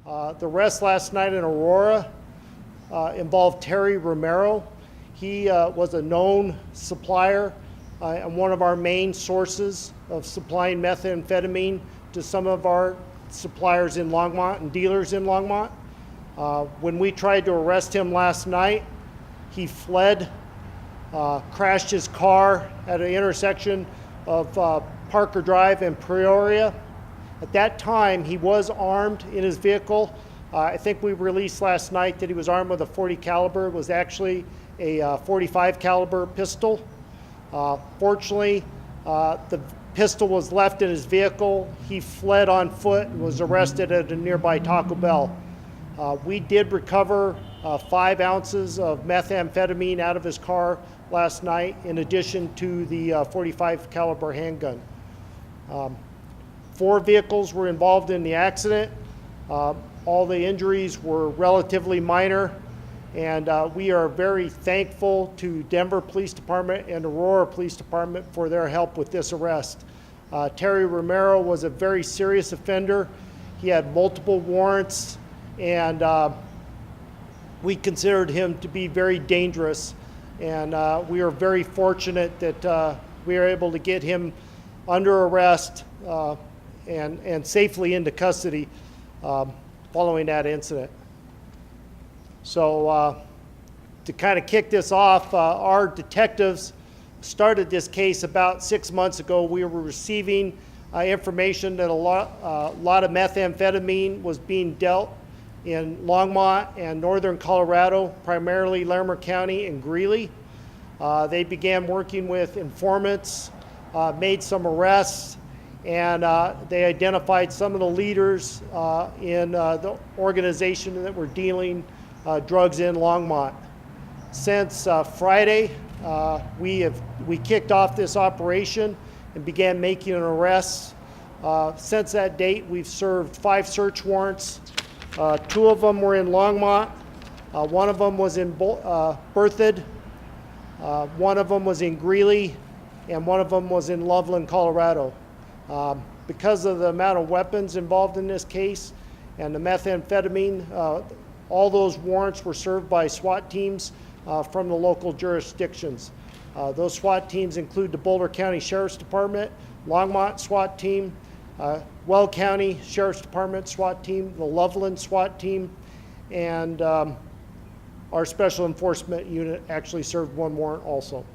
The arrest last night in Aurora involved Terry Romero. He was a known supplier and one of our main sources of supplying methamphetamine to some of our suppliers in Longmont and dealers in Longmont. When we tried to arrest him last night, he fled, crashed his car at an intersection of Parker Drive and Peoria. At that time, he was armed in his vehicle. I think we released last night that he was armed with a .40 caliber. It was actually a .45 caliber pistol. Fortunately, the pistol was left in his vehicle. He fled on foot and was arrested at a nearby Taco Bell. We did recover 5 ounces of methamphetamine out of his car last night, in addition to the .45 caliber handgun. 4 vehicles were involved in the accident. All the injuries were relatively minor, and we are very thankful to Denver Police Department and Aurora Police Department for their help with this arrest. Terry Romero was a very serious offender. He had multiple warrants, and we considered him to be very dangerous. And we are very fortunate that we are able to get him under arrest and safely into custody following that incident. So to kind of kick this off, our detectives started this case about 6 months ago. We were receiving information that a lot of methamphetamine was being dealt in Longmont and northern Colorado, primarily Larimer County and Greeley. They began working with informants, made some arrests, and they identified some of the leaders in the organization that were dealing drugs in Longmont. Since Friday, we kicked off this operation and began making arrests. Since that date, we've served 5 search warrants. 2 of them were in Longmont. One of them was in Berthoud. One of them was in Greeley, and one of them was in Loveland, Colorado. Because of the amount of weapons involved in this case and the methamphetamine, all those warrants were served by SWAT teams from the local jurisdictions. Those SWAT teams include the Boulder County Sheriff's Department, Longmont SWAT team, Weld County Sheriff's Department SWAT team, the Loveland SWAT team, and our Special Enforcement Unit actually served 1 warrant also.